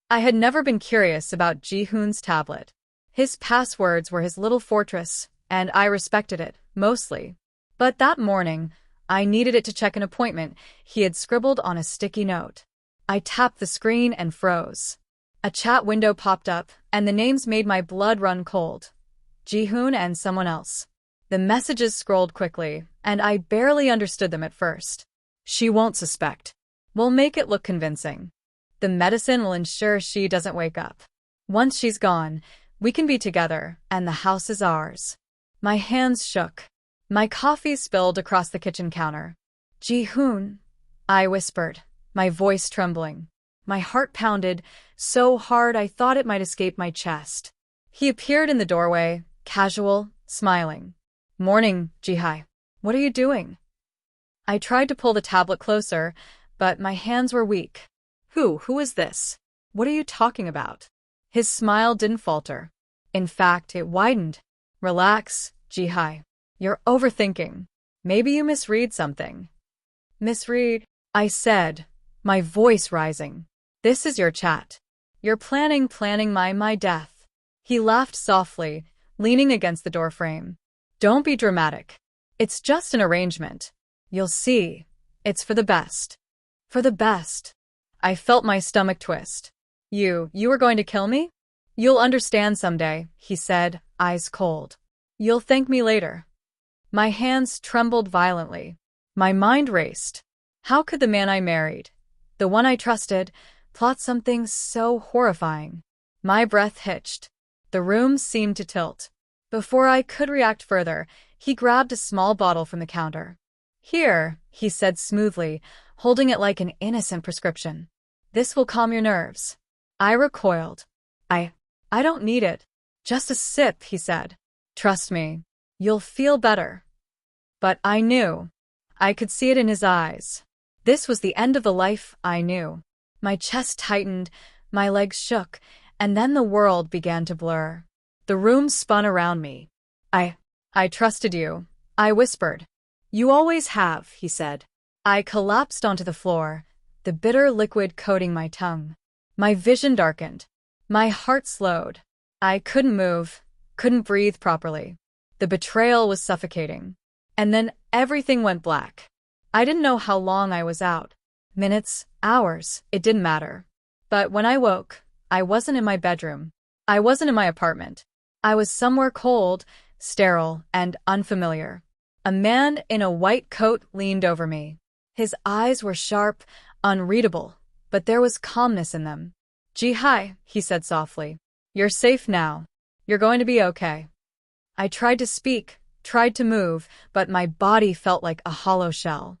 I had never been curious about Ji-Hoon's tablet. His passwords were his little fortress, and I respected it, mostly. But that morning, I needed it to check an appointment he had scribbled on a sticky note. I tapped the screen and froze. A chat window popped up, and the names made my blood run cold. Ji-Hoon and someone else. The messages scrolled quickly, and I barely understood them at first. She won't suspect. We'll make it look convincing. The medicine will ensure she doesn't wake up. Once she's gone, we can be together, and the house is ours. My hands shook. My coffee spilled across the kitchen counter. Ji-Hoon, I whispered, my voice trembling. My heart pounded so hard I thought it might escape my chest. He appeared in the doorway, casual, smiling. Morning, Ji-Hi. What are you doing? I tried to pull the tablet closer, but my hands were weak. Who is this? What are you talking about? His smile didn't falter. In fact, it widened. Relax, Ji-Hi. You're overthinking. Maybe you misread something. Misread? I said, my voice rising. This is your chat. You're planning my death. He laughed softly, leaning against the doorframe. Don't be dramatic. It's just an arrangement. You'll see. It's for the best. For the best. I felt my stomach twist. You were going to kill me? You'll understand someday, he said, eyes cold. You'll thank me later. My hands trembled violently. My mind raced. How could the man I married, the one I trusted, plot something so horrifying? My breath hitched. The room seemed to tilt. Before I could react further, he grabbed a small bottle from the counter. Here, he said smoothly, holding it like an innocent prescription. This will calm your nerves. I recoiled. I don't need it. Just a sip, he said. Trust me. You'll feel better. But I knew. I could see it in his eyes. This was the end of the life I knew. My chest tightened, my legs shook, and then the world began to blur. The room spun around me. I trusted you, I whispered. You always have, he said. I collapsed onto the floor, the bitter liquid coating my tongue. My vision darkened. My heart slowed. I couldn't move, couldn't breathe properly. The betrayal was suffocating. And then everything went black. I didn't know how long I was out. Minutes, hours, it didn't matter. But when I woke, I wasn't in my bedroom. I wasn't in my apartment. I was somewhere cold, sterile, and unfamiliar. A man in a white coat leaned over me. His eyes were sharp, unreadable, but there was calmness in them. Ji-Hi, he said softly. You're safe now. You're going to be okay. I tried to speak, tried to move, but my body felt like a hollow shell.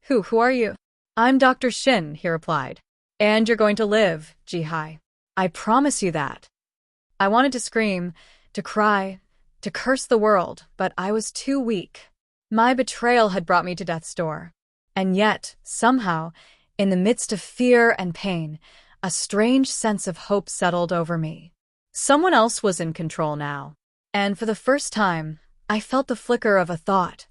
Who are you? I'm Dr. Shin, he replied. And you're going to live, Ji-Hi. I promise you that. I wanted to scream, to cry, to curse the world, but I was too weak. My betrayal had brought me to death's door. And yet, somehow, in the midst of fear and pain, a strange sense of hope settled over me. Someone else was in control now. And for the first time, I felt the flicker of a thought.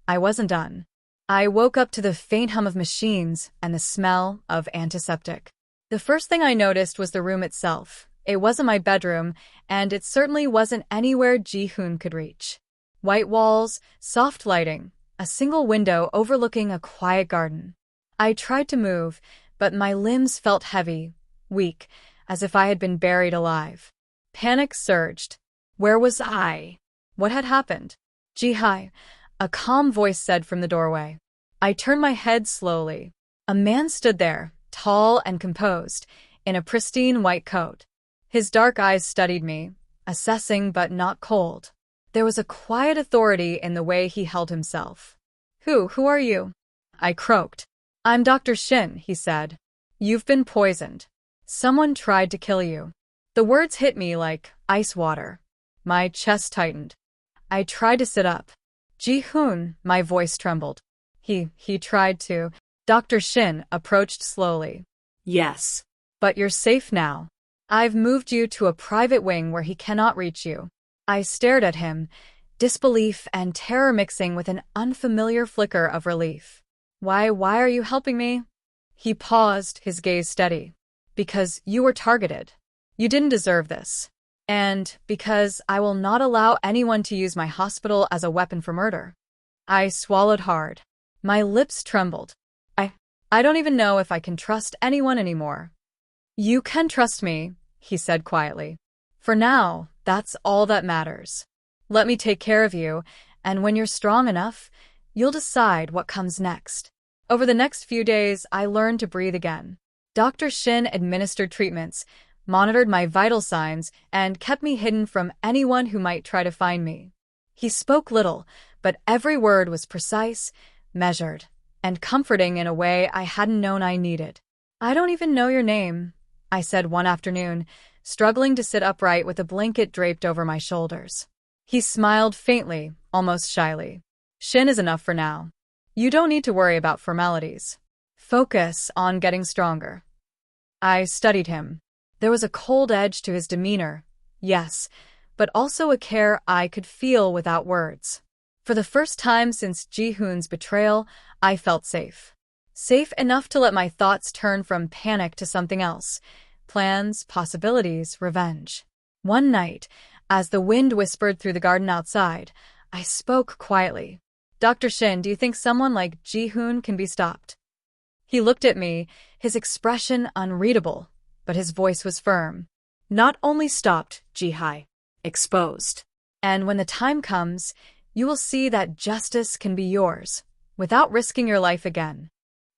I wasn't done. I woke up to the faint hum of machines and the smell of antiseptic. The first thing I noticed was the room itself. It wasn't my bedroom, and it certainly wasn't anywhere Ji-Hoon could reach. White walls, soft lighting, a single window overlooking a quiet garden. I tried to move, but my limbs felt heavy, weak, as if I had been buried alive. Panic surged. Where was I? What had happened? Ji-Hi, a calm voice said from the doorway. I turned my head slowly. A man stood there, tall and composed, in a pristine white coat. His dark eyes studied me, assessing but not cold. There was a quiet authority in the way he held himself. Who are you? I croaked. I'm Dr. Shin, he said. You've been poisoned. Someone tried to kill you. The words hit me like ice water. My chest tightened. I tried to sit up. Ji-Hoon, my voice trembled. He tried to. Dr. Shin approached slowly. Yes. But you're safe now. I've moved you to a private wing where he cannot reach you. I stared at him, disbelief and terror mixing with an unfamiliar flicker of relief. Why are you helping me? He paused, his gaze steady. Because you were targeted. You didn't deserve this. And because I will not allow anyone to use my hospital as a weapon for murder. I swallowed hard. My lips trembled. I don't even know if I can trust anyone anymore. You can trust me, he said quietly. For now, that's all that matters. Let me take care of you, and when you're strong enough, you'll decide what comes next. Over the next few days, I learned to breathe again. Dr. Shin administered treatments, monitored my vital signs, and kept me hidden from anyone who might try to find me. He spoke little, but every word was precise, measured, and comforting in a way I hadn't known I needed. I don't even know your name, I said one afternoon, struggling to sit upright with a blanket draped over my shoulders. He smiled faintly, almost shyly. Shin is enough for now. You don't need to worry about formalities. Focus on getting stronger. I studied him. There was a cold edge to his demeanor, yes, but also a care I could feel without words. For the first time since Ji-Hoon's betrayal, I felt safe. Safe enough to let my thoughts turn from panic to something else. Plans, possibilities, revenge. One night, as the wind whispered through the garden outside, I spoke quietly. Dr. Shin, do you think someone like Ji-Hoon can be stopped? He looked at me, his expression unreadable, but his voice was firm. Not only stopped, Ji-Hai, exposed. And when the time comes, you will see that justice can be yours, without risking your life again.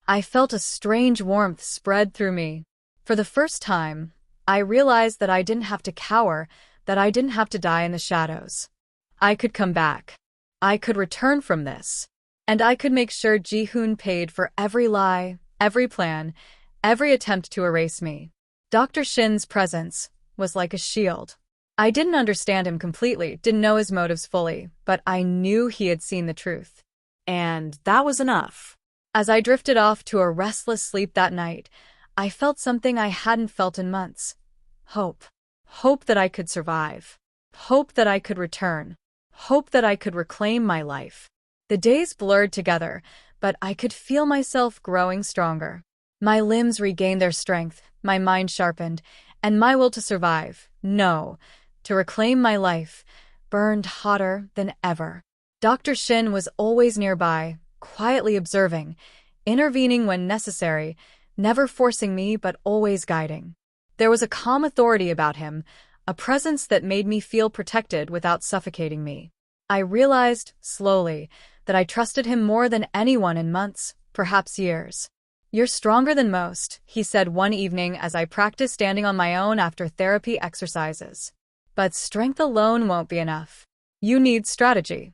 I felt a strange warmth spread through me. For the first time, I realized that I didn't have to cower, that I didn't have to die in the shadows. I could come back. I could return from this. And I could make sure Ji-Hoon paid for every lie, every plan, every attempt to erase me. Dr. Shin's presence was like a shield. I didn't understand him completely, didn't know his motives fully, but I knew he had seen the truth. And that was enough. As I drifted off to a restless sleep that night, I felt something I hadn't felt in months. Hope. Hope that I could survive. Hope that I could return. Hope that I could reclaim my life. The days blurred together, but I could feel myself growing stronger. My limbs regained their strength, my mind sharpened, and my will to survive, to reclaim my life, burned hotter than ever. Dr. Shin was always nearby, quietly observing, intervening when necessary, never forcing me but always guiding. There was a calm authority about him, a presence that made me feel protected without suffocating me. I realized, slowly, that I trusted him more than anyone in months, perhaps years. You're stronger than most, he said one evening as I practiced standing on my own after therapy exercises. But strength alone won't be enough. You need strategy.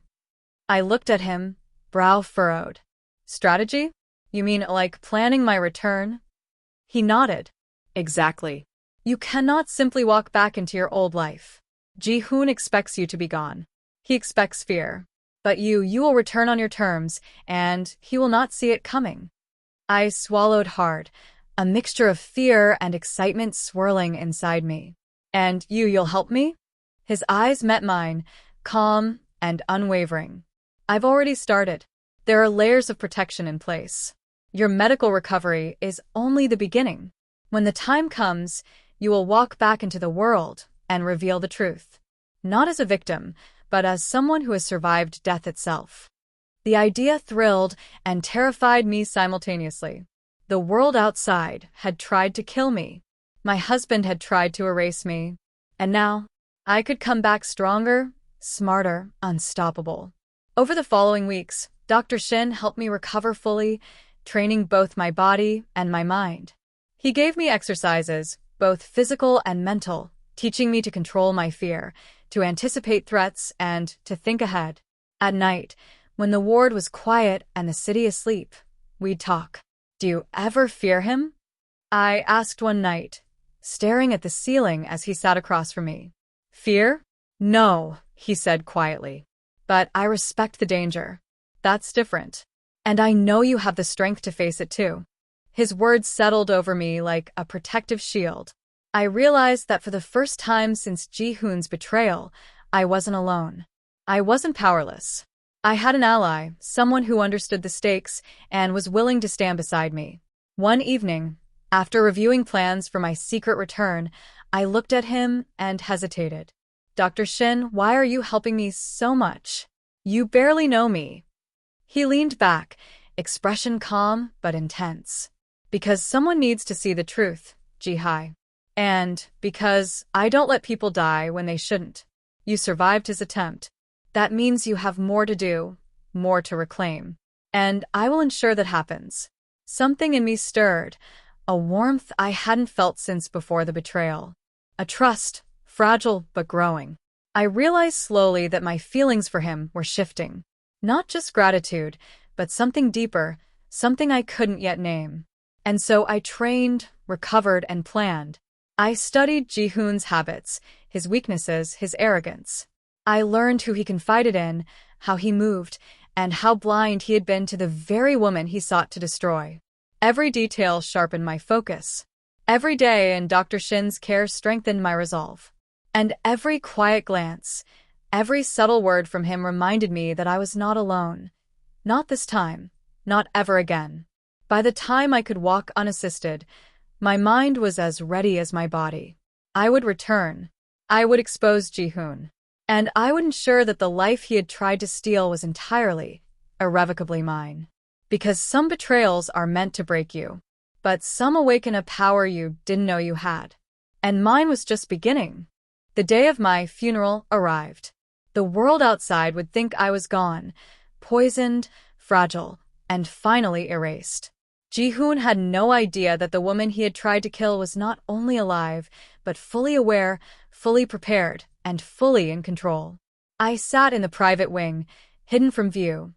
I looked at him, brow furrowed. Strategy? You mean like planning my return? He nodded. Exactly. You cannot simply walk back into your old life. Ji-Hoon expects you to be gone. He expects fear. But you will return on your terms, and he will not see it coming. I swallowed hard, a mixture of fear and excitement swirling inside me. And you'll help me? His eyes met mine, calm and unwavering. I've already started. There are layers of protection in place. Your medical recovery is only the beginning. When the time comes, you will walk back into the world and reveal the truth. Not as a victim, but as someone who has survived death itself. The idea thrilled and terrified me simultaneously. The world outside had tried to kill me. My husband had tried to erase me. And now, I could come back stronger, smarter, unstoppable. Over the following weeks, Dr. Shin helped me recover fully, training both my body and my mind. He gave me exercises, both physical and mental, teaching me to control my fear, to anticipate threats, and to think ahead. At night, when the ward was quiet and the city asleep, we'd talk. Do you ever fear him? I asked one night, staring at the ceiling as he sat across from me. Fear? No, he said quietly. But I respect the danger. That's different. And I know you have the strength to face it too. His words settled over me like a protective shield. I realized that for the first time since Ji-Hoon's betrayal, I wasn't alone. I wasn't powerless. I had an ally, someone who understood the stakes and was willing to stand beside me. One evening, After reviewing plans for my secret return, I looked at him and hesitated. Dr. Shin, why are you helping me so much? You barely know me. He leaned back, expression calm but intense. Because someone needs to see the truth, Ji-Hoon. And because I don't let people die when they shouldn't. You survived his attempt. That means you have more to do, more to reclaim. And I will ensure that happens. Something in me stirred, a warmth I hadn't felt since before the betrayal. A trust, fragile but growing. I realized slowly that my feelings for him were shifting. Not just gratitude, but something deeper, something I couldn't yet name. And so I trained, recovered, and planned. I studied Ji-Hoon's habits, his weaknesses, his arrogance. I learned who he confided in, how he moved, and how blind he had been to the very woman he sought to destroy. Every detail sharpened my focus. Every day in Dr. Shin's care strengthened my resolve. And every quiet glance, every subtle word from him reminded me that I was not alone. Not this time, not ever again. By the time I could walk unassisted, my mind was as ready as my body. I would return. I would expose Ji-Hoon. And I would ensure that the life he had tried to steal was entirely, irrevocably mine. Because some betrayals are meant to break you, but some awaken a power you didn't know you had. And mine was just beginning. The day of my funeral arrived. The world outside would think I was gone, poisoned, fragile, and finally erased. Ji-Hoon had no idea that the woman he had tried to kill was not only alive, but fully aware, fully prepared, and fully in control. I sat in the private wing, hidden from view,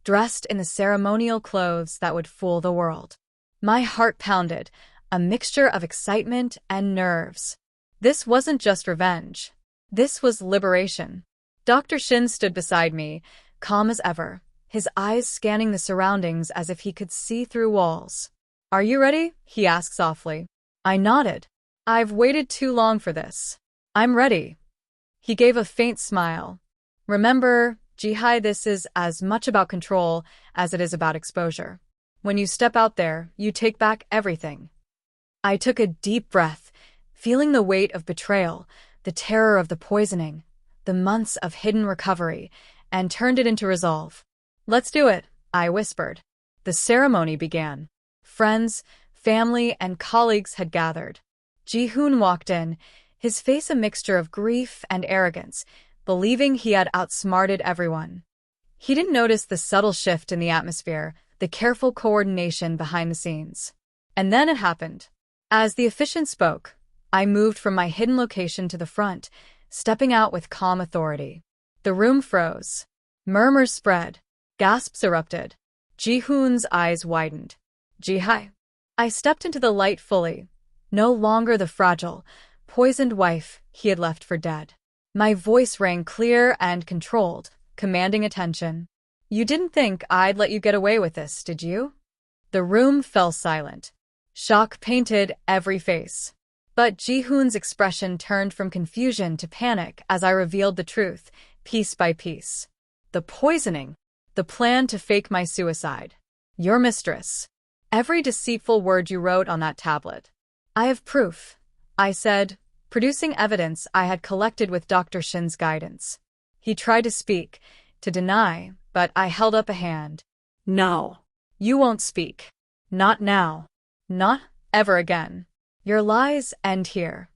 dressed in the ceremonial clothes that would fool the world. My heart pounded, a mixture of excitement and nerves. This wasn't just revenge. This was liberation. Dr. Shin stood beside me, calm as ever, his eyes scanning the surroundings as if he could see through walls. "Are you ready?" he asked softly. I nodded. "I've waited too long for this. I'm ready." He gave a faint smile. "Remember, Ji-Hoon, this is as much about control as it is about exposure. When you step out there, you take back everything." I took a deep breath, feeling the weight of betrayal, the terror of the poisoning, the months of hidden recovery, and turned it into resolve. "Let's do it," I whispered. The ceremony began. Friends, family, and colleagues had gathered. Ji-Hoon walked in, his face a mixture of grief and arrogance, believing he had outsmarted everyone. He didn't notice the subtle shift in the atmosphere, the careful coordination behind the scenes. And then it happened. As the officiant spoke, I moved from my hidden location to the front, stepping out with calm authority. The room froze. Murmurs spread. Gasps erupted. Ji-Hoon's eyes widened. "Ji-Hoon." I stepped into the light fully, no longer the fragile, poisoned wife he had left for dead. My voice rang clear and controlled, commanding attention. "You didn't think I'd let you get away with this, did you?" The room fell silent. Shock painted every face. But Ji-Hoon's expression turned from confusion to panic as I revealed the truth, piece by piece. The poisoning. The plan to fake my suicide. Your mistress. Every deceitful word you wrote on that tablet. "I have proof," I said, producing evidence I had collected with Dr. Shin's guidance. He tried to speak, to deny, but I held up a hand. "No. You won't speak. Not now. Not ever again. Your lies end here."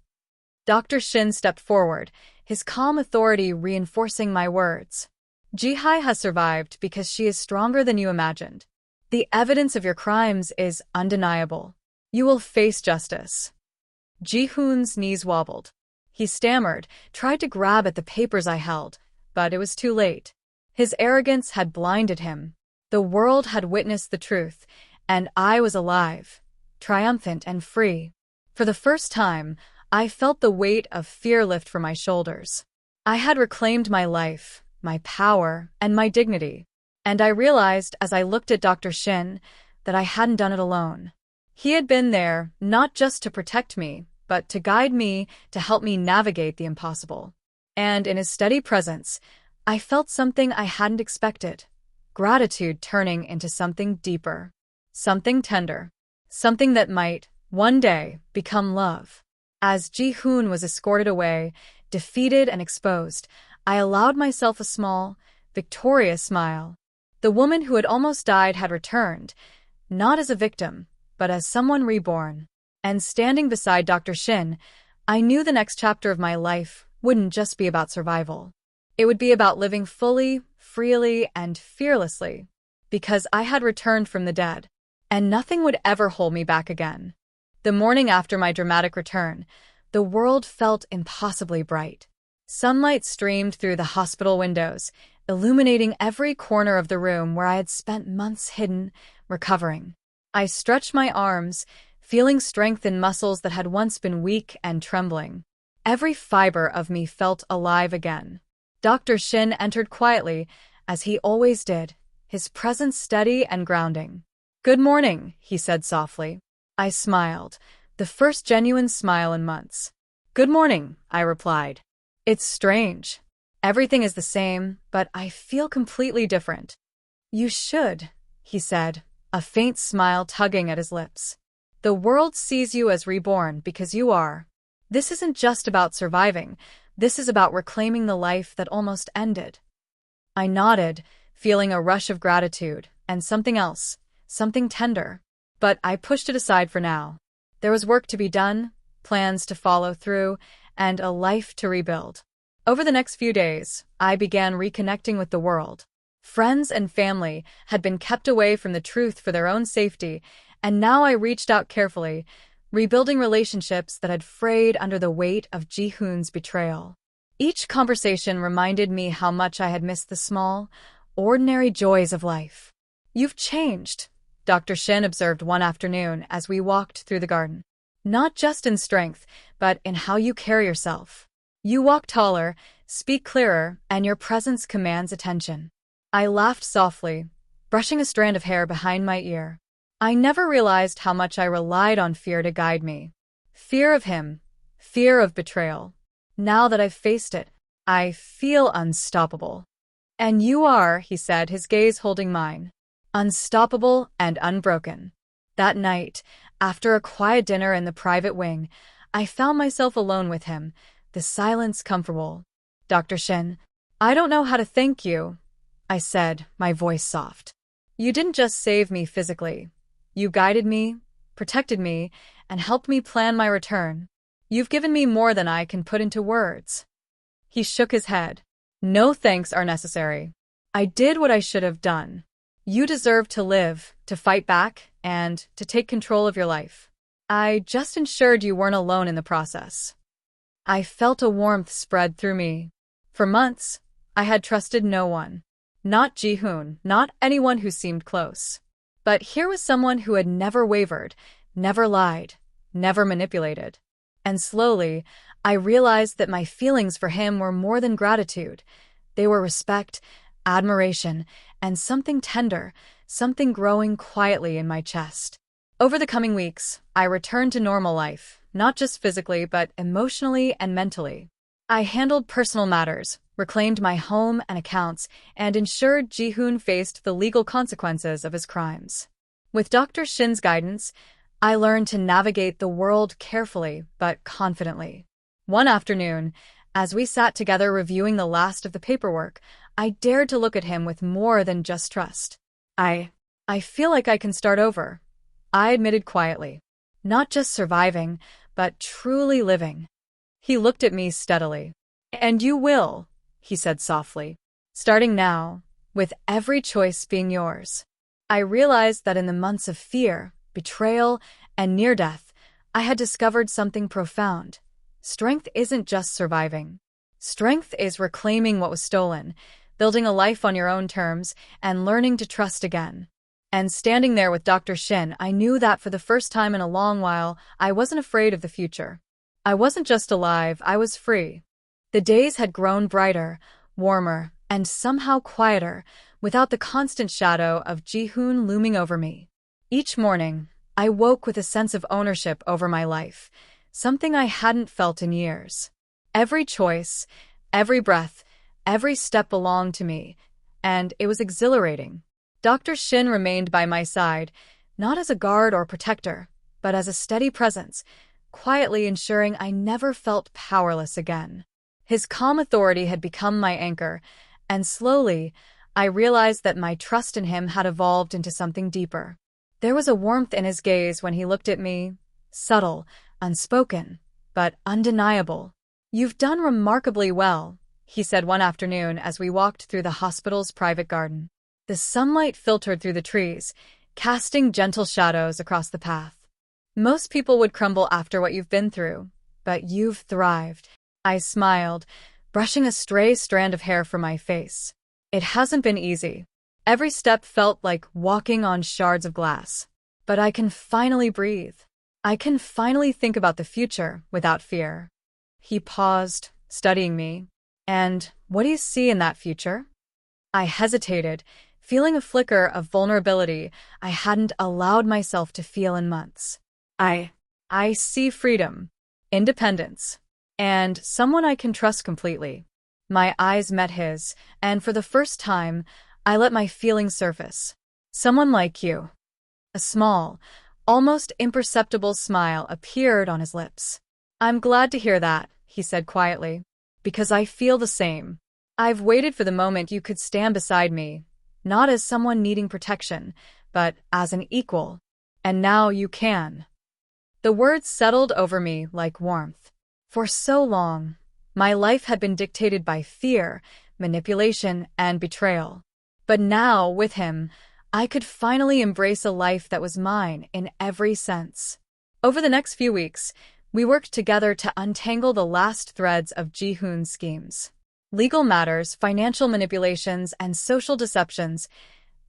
Dr. Shin stepped forward, his calm authority reinforcing my words. "Ji-Hoon has survived because she is stronger than you imagined. The evidence of your crimes is undeniable. You will face justice." Ji-Hoon's knees wobbled. He stammered, tried to grab at the papers I held, but it was too late. His arrogance had blinded him. The world had witnessed the truth, and I was alive, triumphant and free. For the first time, I felt the weight of fear lift from my shoulders. I had reclaimed my life, my power, and my dignity. And I realized as I looked at Dr. Shin that I hadn't done it alone. He had been there not just to protect me, but to guide me, to help me navigate the impossible. And in his steady presence, I felt something I hadn't expected. Gratitude turning into something deeper. Something tender. Something that might, one day become love. As Ji-Hoon was escorted away, defeated and exposed, I allowed myself a small, victorious smile. The woman who had almost died had returned, not as a victim, but as someone reborn. And standing beside Dr. Shin, I knew the next chapter of my life wouldn't just be about survival. It would be about living fully, freely, and fearlessly, because I had returned from the dead, and nothing would ever hold me back again. The morning after my dramatic return, the world felt impossibly bright. Sunlight streamed through the hospital windows, illuminating every corner of the room where I had spent months hidden, recovering. I stretched my arms, feeling strength in muscles that had once been weak and trembling. Every fiber of me felt alive again. Dr. Shin entered quietly, as he always did, his presence steady and grounding. "Good morning," he said softly. I smiled, the first genuine smile in months. "Good morning," I replied. "It's strange. Everything is the same, but I feel completely different." "You should," he said, a faint smile tugging at his lips. "The world sees you as reborn because you are. This isn't just about surviving. This is about reclaiming the life that almost ended." I nodded, feeling a rush of gratitude, and something else, something tender. But I pushed it aside for now. There was work to be done, plans to follow through, and a life to rebuild. Over the next few days, I began reconnecting with the world. Friends and family had been kept away from the truth for their own safety, and now I reached out carefully, rebuilding relationships that had frayed under the weight of Ji-Hoon's betrayal. Each conversation reminded me how much I had missed the small, ordinary joys of life. "You've changed," Dr. Shin observed one afternoon as we walked through the garden. "Not just in strength, but in how you carry yourself. You walk taller, speak clearer, and your presence commands attention." I laughed softly, brushing a strand of hair behind my ear. I never realized how much I relied on fear to guide me. Fear of him, fear of betrayal. Now that I've faced it, I feel unstoppable. "And you are," he said, his gaze holding mine. "Unstoppable and unbroken." That night, after a quiet dinner in the private wing, I found myself alone with him, the silence comfortable. "Dr. Shin, I don't know how to thank you," I said, my voice soft. "You didn't just save me physically. You guided me, protected me, and helped me plan my return. You've given me more than I can put into words." He shook his head. "No thanks are necessary. I did what I should have done. You deserve to live, to fight back, and to take control of your life. I just ensured you weren't alone in the process." I felt a warmth spread through me. For months, I had trusted no one. Not Ji-Hoon, not anyone who seemed close. But here was someone who had never wavered, never lied, never manipulated. And slowly, I realized that my feelings for him were more than gratitude. They were respect, admiration, and something tender, something growing quietly in my chest. Over the coming weeks, I returned to normal life, not just physically, but emotionally and mentally. I handled personal matters, reclaimed my home and accounts, and ensured Ji-Hoon faced the legal consequences of his crimes. With Dr. Shin's guidance, I learned to navigate the world carefully but confidently. One afternoon, as we sat together reviewing the last of the paperwork, I dared to look at him with more than just trust. I feel like I can start over," I admitted quietly. "Not just surviving, but truly living." He looked at me steadily. "And you will," he said softly. "Starting now, with every choice being yours." I realized that in the months of fear, betrayal, and near death, I had discovered something profound. Strength isn't just surviving. Strength is reclaiming what was stolen, building a life on your own terms, and learning to trust again. And standing there with Dr. Shin, I knew that for the first time in a long while, I wasn't afraid of the future. I wasn't just alive, I was free. The days had grown brighter, warmer, and somehow quieter, without the constant shadow of Ji-Hoon looming over me. Each morning, I woke with a sense of ownership over my life, something I hadn't felt in years. Every choice, every breath, every step belonged to me, and it was exhilarating. Dr. Shin remained by my side, not as a guard or protector, but as a steady presence, quietly ensuring I never felt powerless again. His calm authority had become my anchor, and slowly, I realized that my trust in him had evolved into something deeper. There was a warmth in his gaze when he looked at me, subtle, unspoken, but undeniable. "You've done remarkably well," he said one afternoon as we walked through the hospital's private garden. The sunlight filtered through the trees, casting gentle shadows across the path. "Most people would crumble after what you've been through, but you've thrived." I smiled, brushing a stray strand of hair from my face. It hasn't been easy. Every step felt like walking on shards of glass. But I can finally breathe. I can finally think about the future without fear. He paused, studying me. "And what do you see in that future?" I hesitated, feeling a flicker of vulnerability I hadn't allowed myself to feel in months. I see freedom, independence, and someone I can trust completely." My eyes met his, and for the first time, I let my feelings surface. "Someone like you." A small, almost imperceptible smile appeared on his lips. "I'm glad to hear that," he said quietly, "because I feel the same. I've waited for the moment you could stand beside me, not as someone needing protection, but as an equal. And now you can." The words settled over me like warmth. For so long, my life had been dictated by fear, manipulation, and betrayal. But now, with him, I could finally embrace a life that was mine in every sense. Over the next few weeks, we worked together to untangle the last threads of Ji-Hoon's schemes. Legal matters, financial manipulations, and social deceptions,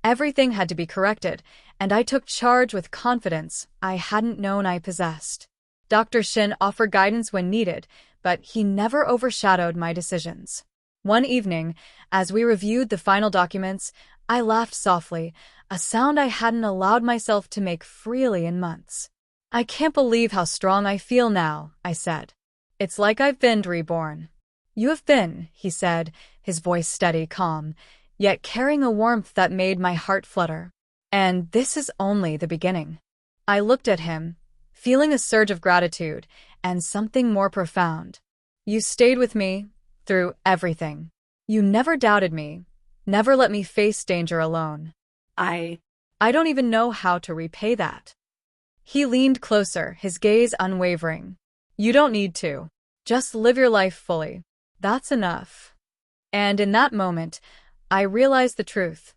everything had to be corrected, and I took charge with confidence I hadn't known I possessed. Dr. Shin offered guidance when needed, but he never overshadowed my decisions. One evening, as we reviewed the final documents, I laughed softly, a sound I hadn't allowed myself to make freely in months. "I can't believe how strong I feel now," I said. "It's like I've been reborn." "You have been," he said, his voice steady, calm, yet carrying a warmth that made my heart flutter. "And this is only the beginning." I looked at him, feeling a surge of gratitude and something more profound. "You stayed with me through everything. You never doubted me, never let me face danger alone. I don't even know how to repay that." He leaned closer, his gaze unwavering. "You don't need to. Just live your life fully. That's enough." And in that moment, I realized the truth.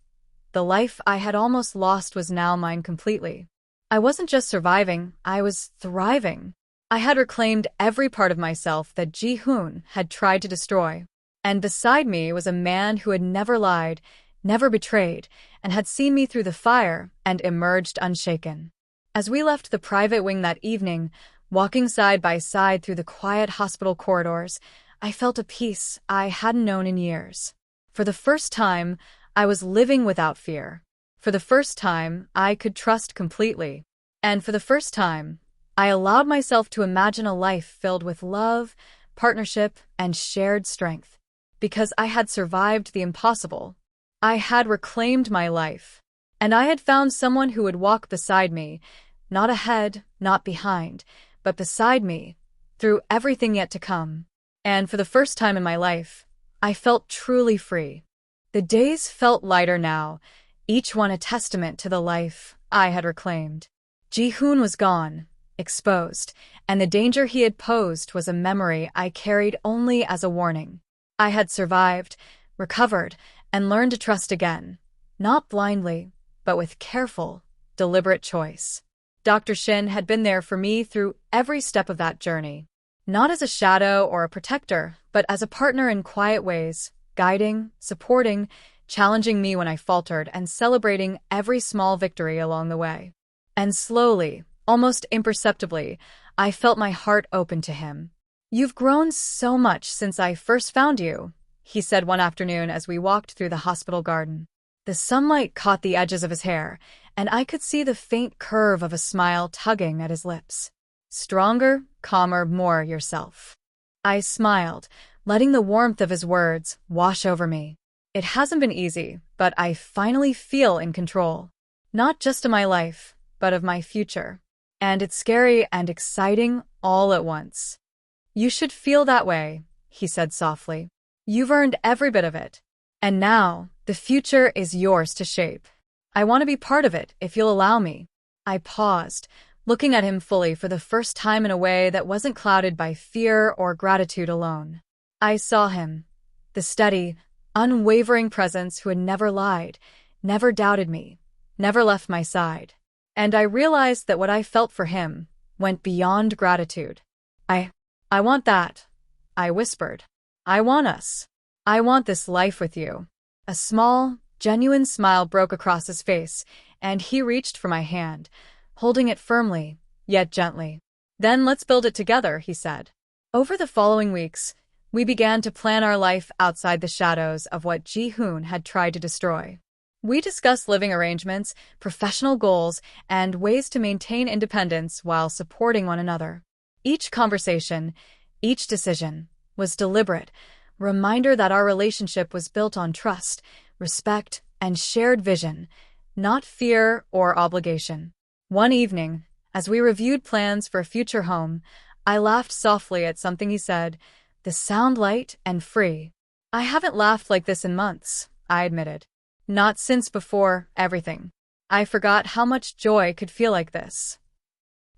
The life I had almost lost was now mine completely. I wasn't just surviving, I was thriving. I had reclaimed every part of myself that Ji-Hoon had tried to destroy. And beside me was a man who had never lied, never betrayed, and had seen me through the fire and emerged unshaken. As we left the private wing that evening, walking side by side through the quiet hospital corridors, I felt a peace I hadn't known in years. For the first time, I was living without fear. For the first time, I could trust completely. And for the first time, I allowed myself to imagine a life filled with love, partnership, and shared strength. Because I had survived the impossible. I had reclaimed my life. And I had found someone who would walk beside me, not ahead, not behind, but beside me, through everything yet to come. And for the first time in my life, I felt truly free. The days felt lighter now, each one a testament to the life I had reclaimed. Ji-Hoon was gone, exposed, and the danger he had posed was a memory I carried only as a warning. I had survived, recovered, and learned to trust again, not blindly, but with careful, deliberate choice. Dr. Shin had been there for me through every step of that journey. Not as a shadow or a protector, but as a partner in quiet ways, guiding, supporting, challenging me when I faltered, and celebrating every small victory along the way. And slowly, almost imperceptibly, I felt my heart open to him. "You've grown so much since I first found you," he said one afternoon as we walked through the hospital garden. The sunlight caught the edges of his hair, and I could see the faint curve of a smile tugging at his lips. "Stronger, calmer, more yourself." I smiled, letting the warmth of his words wash over me. It hasn't been easy, but I finally feel in control. Not just of my life, but of my future. And it's scary and exciting all at once. You should feel that way, he said softly. You've earned every bit of it. And now, the future is yours to shape. I want to be part of it, if you'll allow me. I paused, looking at him fully for the first time in a way that wasn't clouded by fear or gratitude alone. I saw him, the steady, unwavering presence who had never lied, never doubted me, never left my side. And I realized that what I felt for him went beyond gratitude. I want that, I whispered. I want us. I want this life with you. A small, genuine smile broke across his face, and he reached for my hand, holding it firmly, yet gently. Then let's build it together, he said. Over the following weeks, we began to plan our life outside the shadows of what Ji-Hoon had tried to destroy. We discussed living arrangements, professional goals, and ways to maintain independence while supporting one another. Each conversation, each decision, was deliberate, a reminder that our relationship was built on trust, respect, and shared vision, not fear or obligation. One evening, as we reviewed plans for a future home, I laughed softly at something he said, the sound light and free. I haven't laughed like this in months, I admitted. Not since before everything. I forgot how much joy could feel like this.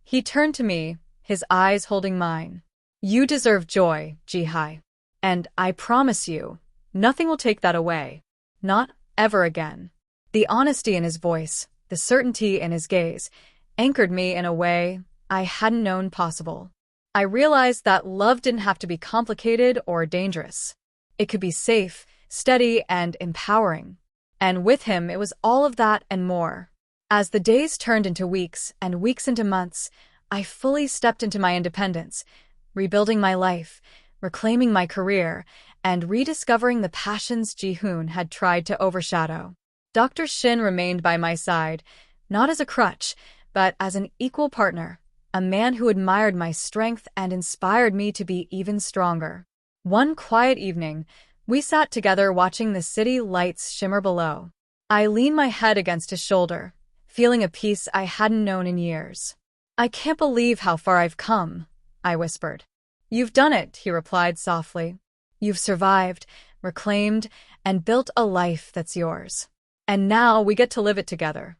He turned to me, his eyes holding mine. You deserve joy, Ji-Hoon. And I promise you, nothing will take that away. Not ever again. The honesty in his voice, the certainty in his gaze, anchored me in a way I hadn't known possible. I realized that love didn't have to be complicated or dangerous. It could be safe, steady, and empowering. And with him, it was all of that and more. As the days turned into weeks and weeks into months, I fully stepped into my independence, rebuilding my life, reclaiming my career, and rediscovering the passions Ji-Hoon had tried to overshadow. Dr. Shin remained by my side, not as a crutch, but as an equal partner, a man who admired my strength and inspired me to be even stronger. One quiet evening, we sat together watching the city lights shimmer below. I leaned my head against his shoulder, feeling a peace I hadn't known in years. I can't believe how far I've come, I whispered. You've done it, he replied softly. You've survived, reclaimed, and built a life that's yours. And now we get to live it together.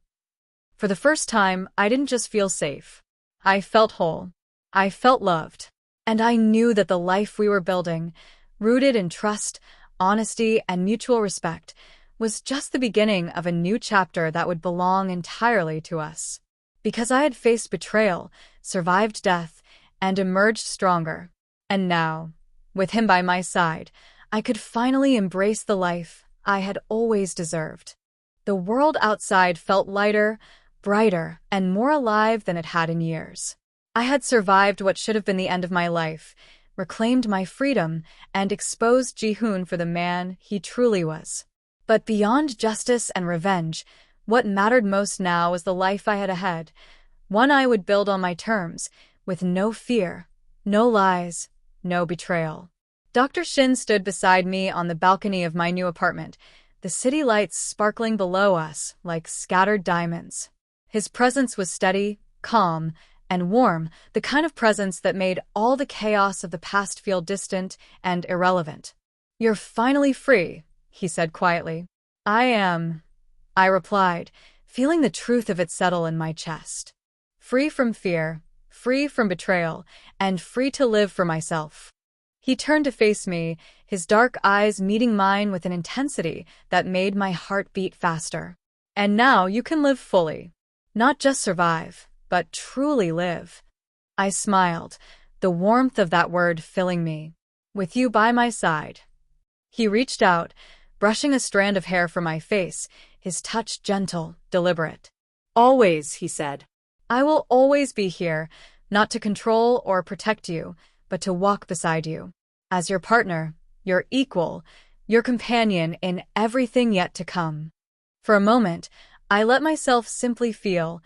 For the first time, I didn't just feel safe. I felt whole. I felt loved. And I knew that the life we were building, rooted in trust, honesty, and mutual respect, was just the beginning of a new chapter that would belong entirely to us. Because I had faced betrayal, survived death, and emerged stronger. And now, with him by my side, I could finally embrace the life I had always deserved. The world outside felt lighter, brighter, and more alive than it had in years. I had survived what should have been the end of my life, reclaimed my freedom, and exposed Ji-Hoon for the man he truly was. But beyond justice and revenge, what mattered most now was the life I had ahead, one I would build on my terms, with no fear, no lies, no betrayal. Dr. Shin stood beside me on the balcony of my new apartment, the city lights sparkling below us like scattered diamonds. His presence was steady, calm, and warm, the kind of presence that made all the chaos of the past feel distant and irrelevant. You're finally free, he said quietly. I am, I replied, feeling the truth of it settle in my chest. Free from fear, free from betrayal, and free to live for myself. He turned to face me, his dark eyes meeting mine with an intensity that made my heart beat faster. And now you can live fully. Not just survive, but truly live. I smiled, the warmth of that word filling me. With you by my side. He reached out, brushing a strand of hair from my face, his touch gentle, deliberate. Always, he said. I will always be here, not to control or protect you, but to walk beside you. As your partner, your equal, your companion in everything yet to come. For a moment, I let myself simply feel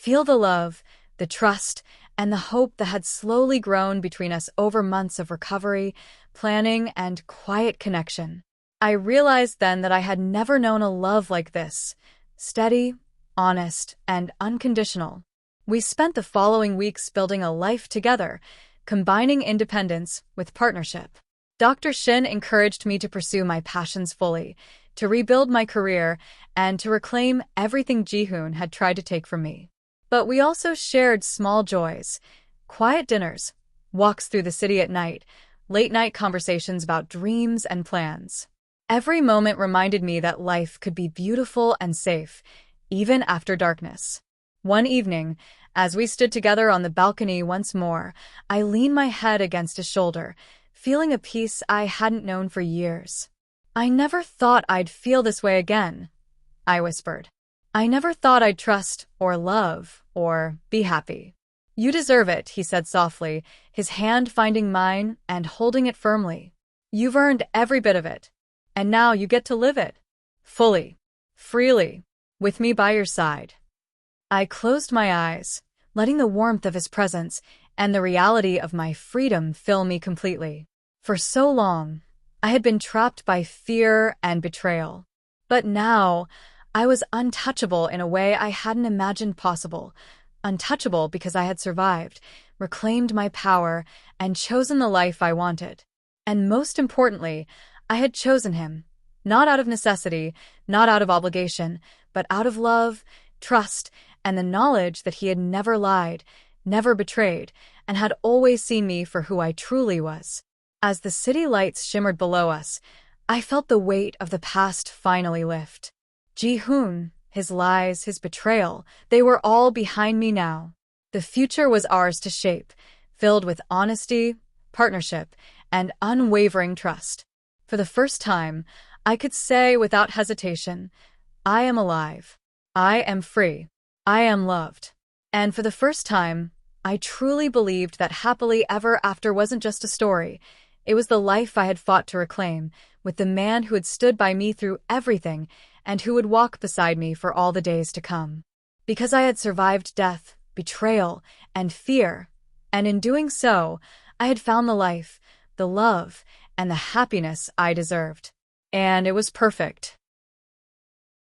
the love, the trust, and the hope that had slowly grown between us over months of recovery, planning, and quiet connection. I realized then that I had never known a love like this, steady, honest, and unconditional. We spent the following weeks building a life together, combining independence with partnership. Dr. Shin encouraged me to pursue my passions fully, to rebuild my career, and to reclaim everything Ji-Hoon had tried to take from me. But we also shared small joys, quiet dinners, walks through the city at night, late-night conversations about dreams and plans. Every moment reminded me that life could be beautiful and safe, even after darkness. One evening, as we stood together on the balcony once more, I leaned my head against his shoulder, feeling a peace I hadn't known for years. "I never thought I'd feel this way again," I whispered. "I never thought I'd trust or love or be happy." "You deserve it," he said softly, his hand finding mine and holding it firmly. "You've earned every bit of it. And now you get to live it. Fully. Freely. With me by your side." I closed my eyes, letting the warmth of his presence and the reality of my freedom fill me completely. For so long, I had been trapped by fear and betrayal. But now, I was untouchable in a way I hadn't imagined possible. Untouchable because I had survived, reclaimed my power, and chosen the life I wanted. And most importantly, I had chosen him, not out of necessity, not out of obligation, but out of love, trust, and the knowledge that he had never lied, never betrayed, and had always seen me for who I truly was. As the city lights shimmered below us, I felt the weight of the past finally lift. Ji-Hoon, his lies, his betrayal, they were all behind me now. The future was ours to shape, filled with honesty, partnership, and unwavering trust. For the first time, I could say without hesitation, I am alive. I am free. I am loved. And for the first time, I truly believed that happily ever after wasn't just a story. It was the life I had fought to reclaim, with the man who had stood by me through everything and who would walk beside me for all the days to come. Because I had survived death, betrayal, and fear, and in doing so, I had found the life, the love, and the happiness I deserved. And it was perfect.